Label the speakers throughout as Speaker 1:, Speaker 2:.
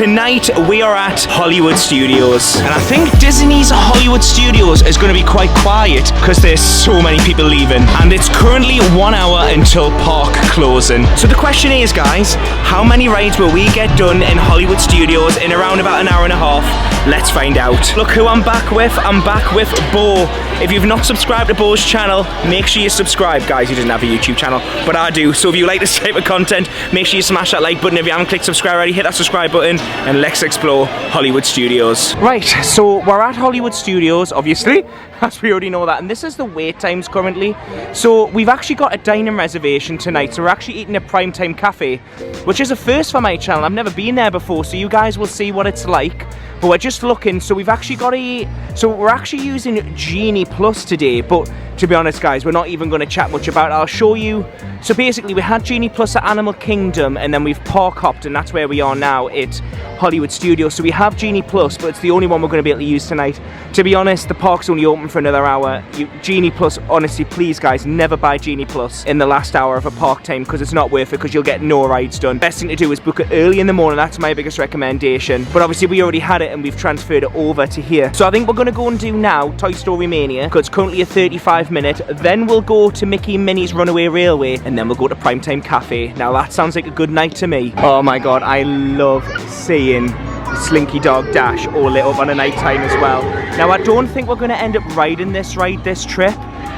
Speaker 1: tonight we are at Hollywood Studios, and I think Disney's Hollywood Studios is going to be quite quiet because there's so many people leaving, and it's currently 1 hour until park closing. So the question is, guys, how many rides will we get done in Hollywood Studios in around about an hour and a half? Let's find out. Look who I'm back with. I'm back with Bo. If you've not subscribed to Bo's channel, make sure you subscribe. Guys, he doesn't have a YouTube channel, but I do. So if you like this type of content, make sure you smash that like button. If you haven't clicked subscribe already, hit that subscribe button, and let's explore Hollywood Studios. Right, so we're at Hollywood Studios, obviously, as we already know that, and this is the wait times currently. So we've actually got a dining reservation tonight, so we're actually eating at Primetime Cafe, which is a first for my channel. I've never been there before, so you guys will see what it's like. But we're just looking, so we've actually got we're actually using Genie Plus today, but to be honest, guys, we're not even going to chat much about it. I'll show you. So basically, we had Genie Plus at Animal Kingdom, and then we've park hopped, and that's where we are now at Hollywood Studios. So we have Genie Plus, but it's the only one we're going to be able to use tonight. To be honest, the park's only open for another hour. Genie Plus, honestly, please, guys, never buy Genie Plus in the last hour of a park time, because it's not worth it, because you'll get no rides done. Best thing to do is book it early in the morning. That's my biggest recommendation. But obviously, we already had it, and we've transferred it over to here. So I think we're going to go and do now Toy Story Mania, because it's currently a 35-minute. Then we'll go to Mickey and Minnie's Runaway Railway, and then we'll go to Primetime Cafe. Now that sounds like a good night to me. Oh my god, I love seeing Slinky Dog Dash all lit up on a night time as well. Now I don't think we're going to end up riding this ride this trip,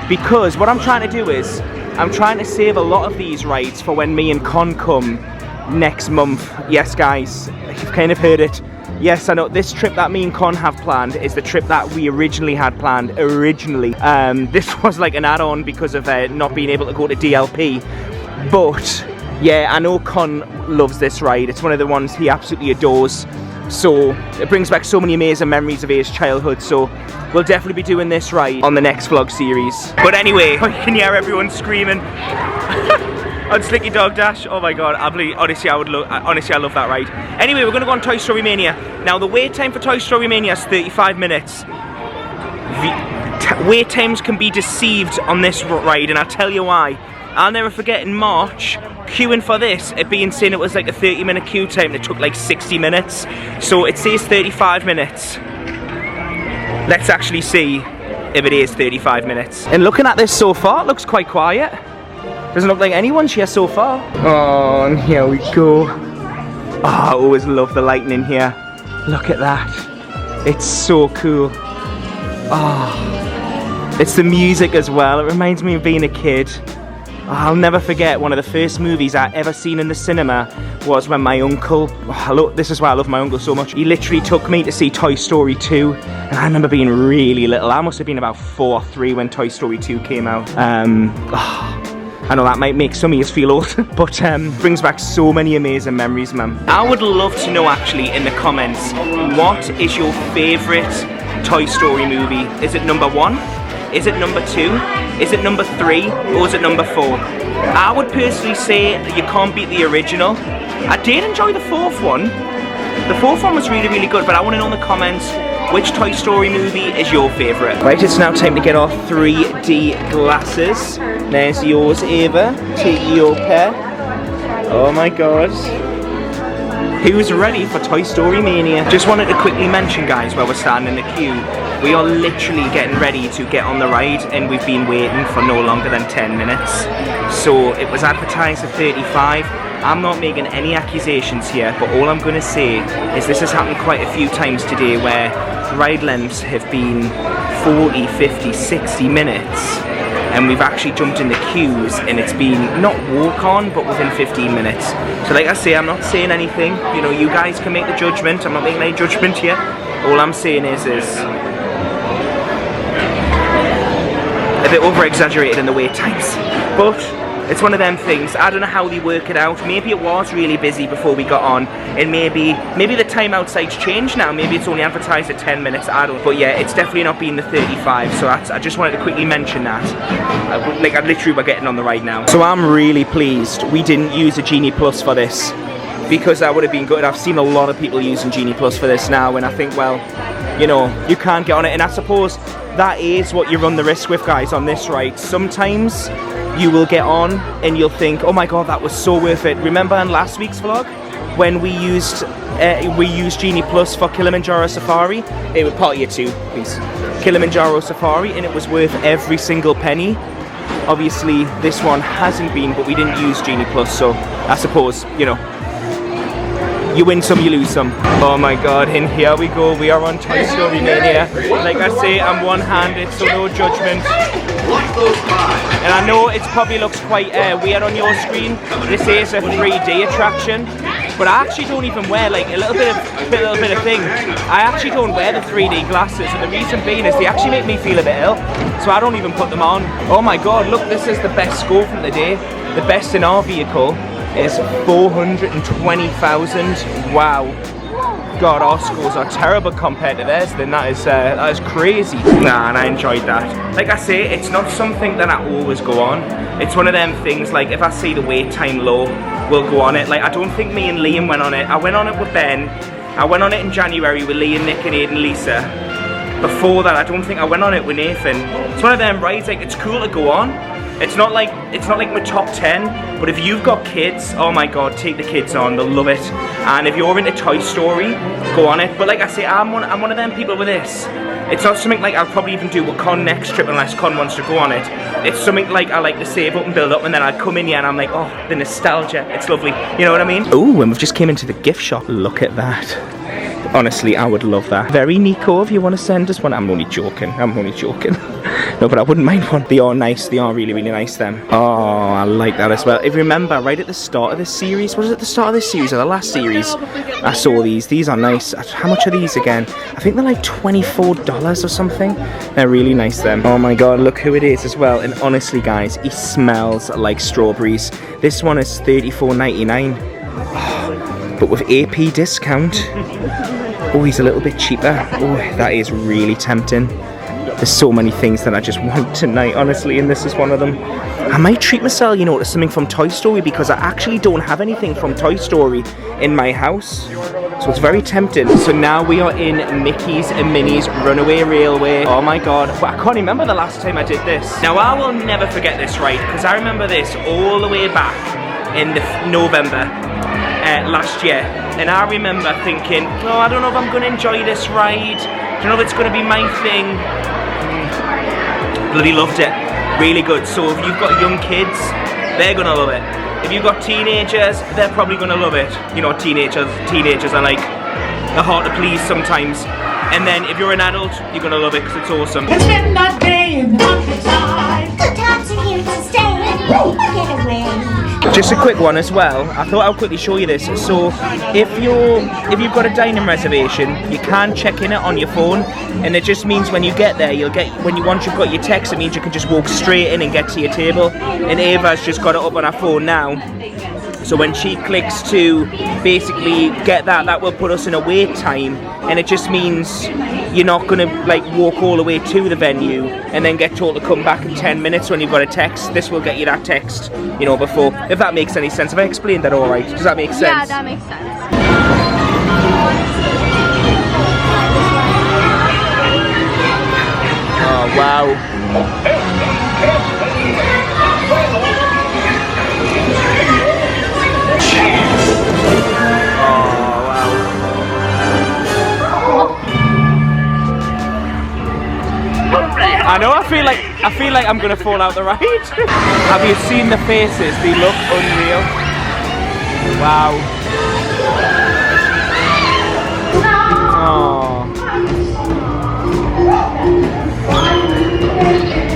Speaker 1: because what I'm trying to do is I'm trying to save a lot of these rides for when me and Con come next month. Yes, guys, you've kind of heard it. Yes, I know, this trip that me and Con have planned is the trip that we originally had planned. This was like an add-on because of not being able to go to DLP. But, yeah, I know Con loves this ride. It's one of the ones he absolutely adores. So, it brings back so many amazing memories of his childhood. So, we'll definitely be doing this ride on the next vlog series. But anyway, you can hear everyone screaming on Slinky Dog Dash. Oh my god, honestly, I love that ride. Anyway, we're going to go on Toy Story Mania. Now, the wait time for Toy Story Mania is 35 minutes. Wait times can be deceived on this ride, and I'll tell you why. I'll never forget in March, queuing for this, it being saying it was like a 30-minute queue time, and it took like 60 minutes. So it says 35 minutes. Let's actually see if it is 35 minutes. And looking at this so far, it looks quite quiet. Doesn't look like anyone's here so far. Oh, and here we go. Oh, I always love the lighting in here. Look at that. It's so cool. Oh, it's the music as well. It reminds me of being a kid. Oh, I'll never forget one of the first movies I ever seen in the cinema was when my uncle, this is why I love my uncle so much, he literally took me to see Toy Story 2, and I remember being really little. I must have been about 4 or 3 when Toy Story 2 came out. I know that might make some of you feel old, but brings back so many amazing memories, man. I would love to know actually in the comments, what is your favourite Toy Story movie? Is it number 1? Is it number 2? Is it number 3? Or is it number 4? I would personally say you can't beat the original. I did enjoy the 4th one. The 4th one was really, really good, but I want to know in the comments, which Toy Story movie is your favourite? Right, it's now time to get our 3D glasses. There's yours, Ava. Take your pair. Oh my god. Who's ready for Toy Story Mania? Just wanted to quickly mention, guys, while we're standing in the queue, we are literally getting ready to get on the ride, and we've been waiting for no longer than 10 minutes. So it was advertised at 35. I'm not making any accusations here, but all I'm going to say is this has happened quite a few times today where ride lengths have been 40, 50, 60 minutes, and we've actually jumped in the queues, and it's been not walk on, but within 15 minutes. So like I say, I'm not saying anything. You know, you guys can make the judgment. I'm not making any judgment here. All I'm saying is a bit over-exaggerated in the wait times. But it's one of them things. I don't know how they work it out. Maybe it was really busy before we got on, and maybe the time outside's changed now. Maybe it's only advertised at 10 minutes. I don't. But yeah, it's definitely not been the 35. So I just wanted to quickly mention that. I literally we're getting on the ride now. So I'm really pleased we didn't use a Genie Plus for this, because that would have been good. I've seen a lot of people using Genie Plus for this now, and I think, well, you know, you can't get on it, and I suppose that is what you run the risk with, guys, on this ride. Sometimes you will get on and you'll think, oh my god, that was so worth it. Remember in last week's vlog when we used Genie Plus for Kilimanjaro Safari. It was part of year 2, please. Kilimanjaro Safari, and it was worth every single penny. Obviously, this one hasn't been, but we didn't use Genie Plus, so I suppose, you know, you win some, you lose some. Oh my god, and here we go. We are on Toy Story Mania. Like I say, I'm one-handed, so no judgment. And I know it probably looks quite weird on your screen. This is a 3D attraction, but I actually don't even wear like a little bit of thing. I actually don't wear the 3D glasses, and the reason being is they actually make me feel a bit ill, so I don't even put them on. Oh my god, look, this is the best score from the day. The best in our vehicle is 420,000. Wow. God, our scores are terrible compared to theirs. Then that is crazy. Nah, and I enjoyed that. Like I say, it's not something that I always go on. It's one of them things, like if I see the wait time low, we'll go on it. Like I don't think me and Liam went on it. I went on it with Ben. I went on it in January with Liam, Nick and Aiden, Lisa. Before that, I don't think I went on it with Nathan. It's one of them rides, like it's cool to go on. It's not like my top 10, but if you've got kids, oh my god, take the kids on, they'll love it. And if you're into Toy Story, go on it. But like I say, I'm one of them people with this. It's not something like I'll probably even do a Con next trip unless Con wants to go on it. It's something like I like to save up and build up, and then I come in here and I'm like, oh, the nostalgia, it's lovely. You know what I mean? Oh, and we've just came into the gift shop. Look at that. Honestly, I would love that. Very Nico, if you want to send us one. I'm only joking. No, but I wouldn't mind one. They are nice. They are really, really nice, them. Oh, I like that as well. If you remember, right at the start of this series, was it the start of this series or the last series? I saw these. These are nice. How much are these again? I think they're like $24 or something. They're really nice, them. Oh my god, look who it is as well. And honestly, guys, he smells like strawberries. This one is $34.99. Oh, but with AP discount, oh, he's a little bit cheaper. Oh, that is really tempting. There's so many things that I just want tonight, honestly, and this is one of them. I might treat myself, you know, to something from Toy Story, because I actually don't have anything from Toy Story in my house. So it's very tempting. So now we are in Mickey's and Minnie's Runaway Railway. Oh my god, but I can't remember the last time I did this. Now I will never forget this ride, because I remember this all the way back in November last year. And I remember thinking, no, I don't know if I'm going to enjoy this ride. I don't know if it's going to be my thing. Bloody loved it. Really good. So if you've got young kids, they're going to love it. If you've got teenagers, they're probably going to love it. You know, teenagers are like, they're hard to please sometimes. And then if you're an adult, you're going to love it because it's awesome.
Speaker 2: It's been that day in the countryside. Good times are here to stay. Get away.
Speaker 1: Just a quick one as well. I thought I'll quickly show you this. So if you've got a dining reservation, you can check in it on your phone, and it just means when you get there, once you've got your text, it means you can just walk straight in and get to your table. And Ava's just got it up on her phone now. So when she clicks to basically get that will put us in a wait time, and it just means you're not gonna like walk all the way to the venue and then get told to come back in 10 minutes when you've got a text. This will get you that text, you know, before. If that makes any sense. Have I explained that all right? Does that make sense?
Speaker 3: Yeah, that makes sense.
Speaker 1: Oh wow. I know, I feel like I'm gonna fall out the ride. Have you seen the faces? They look unreal. Wow. Oh.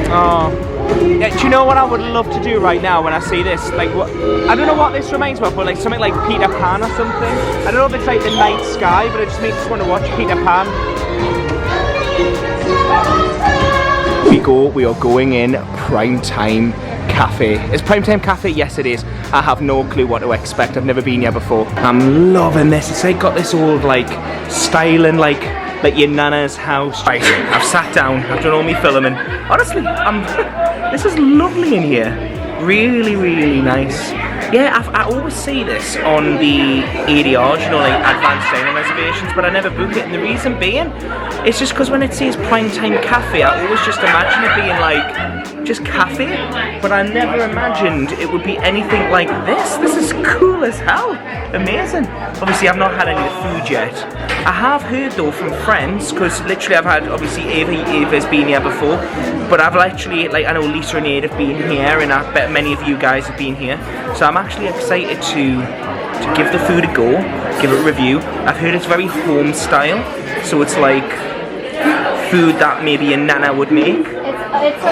Speaker 1: Oh. Yeah, do you know what I would love to do right now when I see this? Like, what? I don't know what this reminds me of, but like something like Peter Pan or something. I don't know if it's like the night sky, but it just makes me want to watch Peter Pan. We are going in Primetime Cafe. Is Primetime Cafe? Yes, it is. I have no clue what to expect. I've never been here before. I'm loving this. It's like got this old like styling like your nana's house. Right, I've sat down. I've done all my filming. Honestly, this is lovely in here. Really, really nice. Yeah, I always see this on the ADRs, you know, like advanced dining reservations, but I never book it. And the reason being, it's just because when it says primetime cafe, I always just imagine it being like just cafe, but I never imagined it would be anything like this. This is cool as hell. Amazing. Obviously, I've not had any of the food yet. I have heard though from friends, because literally I've had, obviously Ava's been here before, but I've actually, like, I know Lisa and Ade have been here, and I bet many of you guys have been here, so I'm actually excited to give the food a go, give it a review. I've heard it's very home style, so it's like food that maybe a nana would make.
Speaker 2: It's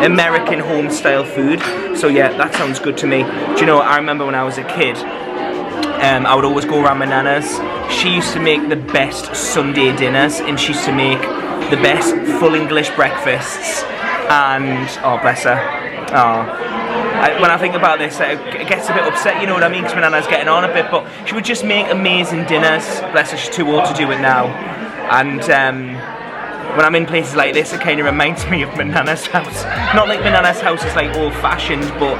Speaker 2: American home
Speaker 1: style food. So yeah, that sounds good to me. Do you know, I remember when I was a kid, I would always go around my nana's. She used to make the best Sunday dinners, and she used to make the best full English breakfasts. And oh, bless her. Oh. When I think about this, it gets a bit upset, you know what I mean, because my nana's getting on a bit, but she would just make amazing dinners. Bless her, she's too old to do it now. And when I'm in places like this, it kind of reminds me of my nana's house. Not like my nana's house is like old-fashioned, but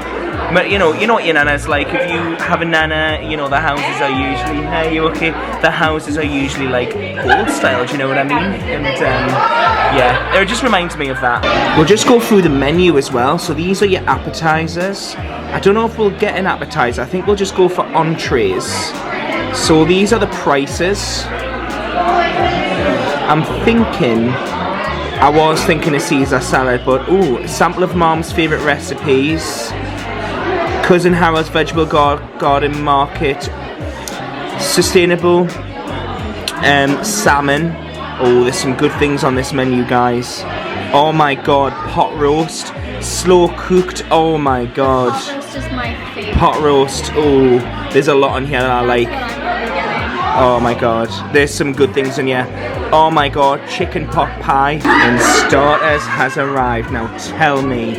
Speaker 1: you know what your nana's like. If you have a nana, you know, the houses are usually, hey, you okay? The houses are usually like old style, do you know what I mean? And yeah, it just reminds me of that. We'll just go through the menu as well. So these are your appetizers. I don't know if we'll get an appetizer. I think we'll just go for entrees. So these are the prices. I was thinking a Caesar salad, but ooh, sample of Mom's favourite recipes, Cousin Harold's Vegetable Garden Market, sustainable salmon. Oh, there's some good things on this menu, guys. Oh my god, pot roast, slow cooked, oh my god.
Speaker 2: Pot roast is my favourite.
Speaker 1: Pot roast, oh, there's a lot on here that I like. Oh my god, there's some good things in here. Oh my god, chicken pot pie and starters has arrived. Now tell me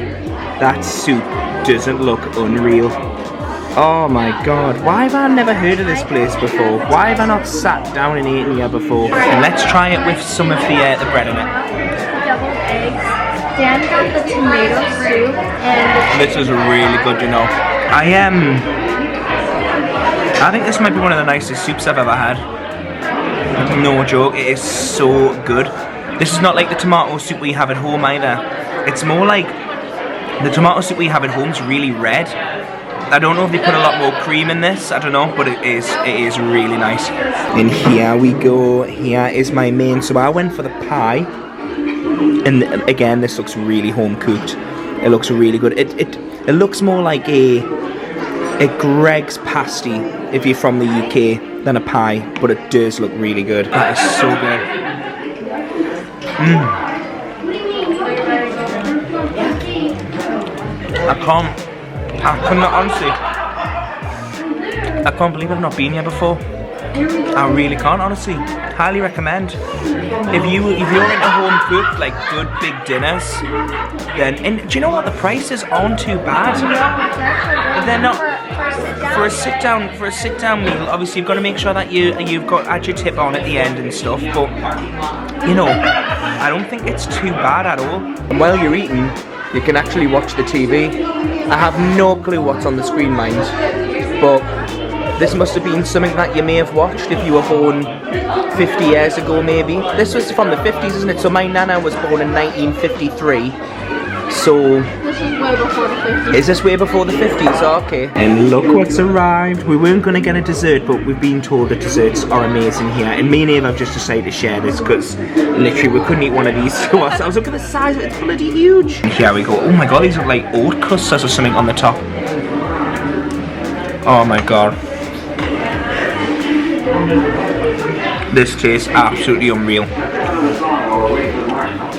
Speaker 1: that soup doesn't look unreal. Oh my god, why have I never heard of this place before? Why have I not sat down and eaten here before? And let's try it with some of the bread in it.
Speaker 2: Deviled eggs. Dan got the tomato soup and
Speaker 1: this is really good, you know. I think this might be one of the nicest soups I've ever had. No joke, it is so good. This is not like the tomato soup we have at home either. It's more like the tomato soup we have at home is really red. I don't know if they put a lot more cream in this, I don't know, but it is really nice. And here we go, here is my main. So I went for the pie, and again, this looks really home cooked. It looks really good. It looks more like a Greg's pasty if you're from the UK than a pie, but it does look really good. That is so good. I can't believe I've not been here before. I really can't, honestly. Highly recommend. If you're into home cooked, like good big dinners, then, and do you know what, the prices aren't too bad. They're not. For a sit down meal, obviously you've got to make sure that you've got add your tip on at the end and stuff, but you know, I don't think it's too bad at all. And while you're eating, you can actually watch the TV. I have no clue what's on the screen, mind, but this must have been something that you may have watched if you were born 50 years ago, maybe. This was from the 50s, isn't it? So my nana was born in 1953. So
Speaker 2: this is way before the 50s.
Speaker 1: Is this way before the 50s? Oh, okay. And look what's arrived. We weren't going to get a dessert, but we've been told the desserts are amazing here. And me and Eve have just decided to share this because literally we couldn't eat one of these to ourselves. Look at the size of it, it's bloody huge. Here we go. Oh my god, these are like oat clusters or something on the top. Oh my god. This tastes absolutely unreal.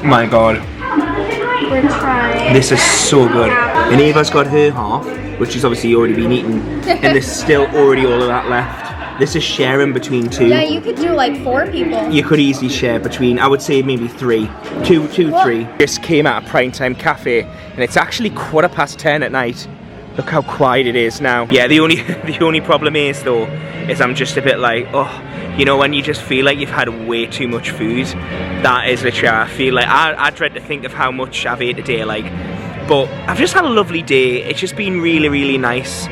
Speaker 1: My god.
Speaker 2: We're trying.
Speaker 1: This is so good. And Eva's got her half, which has obviously already been eaten, and there's still already all of that left. This is sharing between two.
Speaker 2: Yeah, you could do like 4 people.
Speaker 1: You could easily share between, I would say maybe 3. 2, 3. Just came out of Primetime Cafe, and it's actually 10:15 at night. Look how quiet it is now. Yeah, the only problem is though, is I'm just a bit like, oh, you know, when you just feel like you've had way too much food. That is literally how I feel. Like I dread to think of how much I've ate today, like, but I've just had a lovely day. It's just been really, really nice.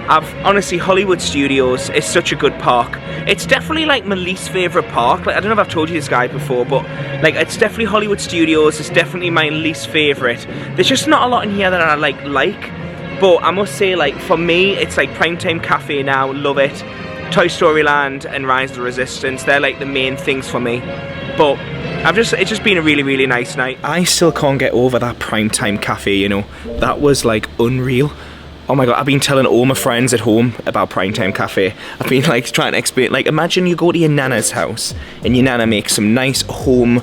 Speaker 1: honestly, Hollywood Studios is such a good park. It's definitely like my least favourite park. Like, I don't know if I've told you this guy before, but like, it's definitely Hollywood Studios. It's definitely my least favourite. There's just not a lot in here that I like. But I must say, like, for me, it's like Primetime Cafe now. Love it. Toy Story Land and Rise of the Resistance. They're like the main things for me. But it's just been a really, really nice night. I still can't get over that Primetime Cafe, you know. That was like unreal. Oh my god, I've been telling all my friends at home about Primetime Cafe. I've been like trying to explain, like, imagine you go to your nana's house and your nana makes some nice home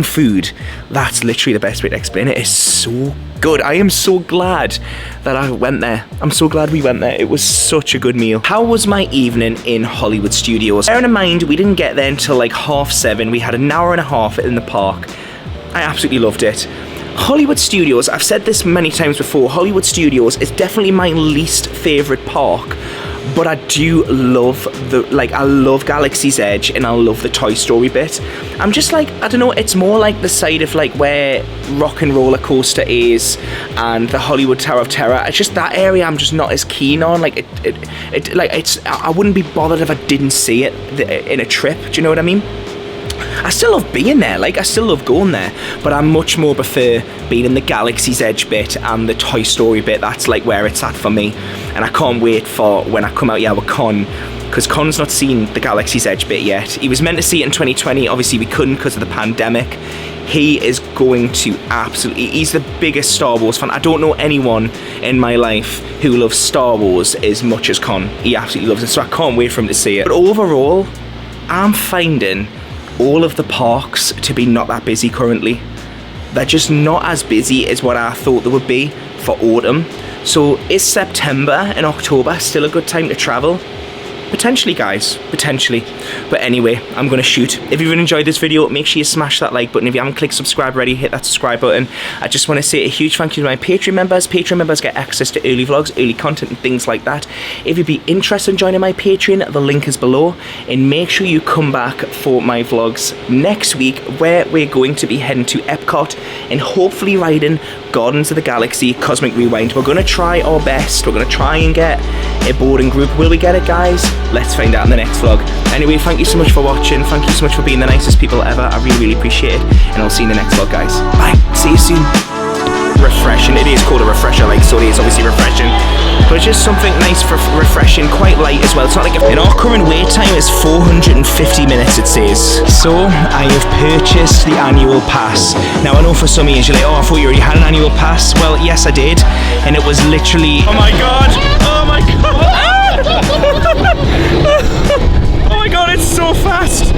Speaker 1: food. That's literally the best way to explain it. It's so good. I am so glad that I went there. I'm so glad we went there. It was such a good meal. How was my evening in Hollywood Studios? Bearing in mind, we didn't get there until like 7:30. We had an hour and a half in the park. I absolutely loved it. Hollywood Studios, I've said this many times before, Hollywood Studios is definitely my least favourite park. But I do love I love Galaxy's Edge and I love the Toy Story bit. I'm just like, I don't know, it's more like the side of like where Rock and Roller Coaster is and the Hollywood Tower of Terror. It's just that area I'm just not as keen on. Like I wouldn't be bothered if I didn't see it in a trip. Do you know what I mean? I still love being there, like I still love going there, but I much more prefer being in the Galaxy's Edge bit and the Toy Story bit. That's like where it's at for me, and I can't wait for when I come out here with Con, because Con's not seen the Galaxy's Edge bit yet. He was meant to see it in 2020, obviously we couldn't because of the pandemic. He is going to he's the biggest Star Wars fan. I don't know anyone in my life who loves Star Wars as much as Con. He absolutely loves it, so I can't wait for him to see it. But overall, I'm finding all of the parks to be not that busy currently. They're just not as busy as what I thought they would be for autumn. So is September and October still a good time to travel? Potentially, guys, potentially. But anyway, I'm gonna shoot. If you've enjoyed this video, make sure you smash that like button. If you haven't clicked subscribe already, hit that subscribe button. I just want to say a huge thank you to my Patreon members. Patreon members get access to early vlogs, early content and things like that. If you'd be interested in joining my Patreon, the link is below. And make sure you come back for my vlogs next week, where we're going to be heading to Epcot and hopefully riding Guardians of the Galaxy Cosmic Rewind. We're gonna try our best. We're gonna try and get a boarding group. Will we get it, guys? Let's find out in the next vlog. Anyway, thank you so much for watching. Thank you so much for being the nicest people ever. I really, really appreciate it. And I'll see you in the next vlog, guys. Bye. See you soon. Refreshing. It is called a refresher, like, so it is obviously refreshing. But it's just something nice for refreshing, quite light as well. It's not like and our current wait time is 450 minutes, it says. So I have purchased the annual pass. Now I know for some of you, you're like, oh, I thought you already had an annual pass. Well, yes, I did. And it was literally, oh my god! Oh my god! Oh my god, it's so fast!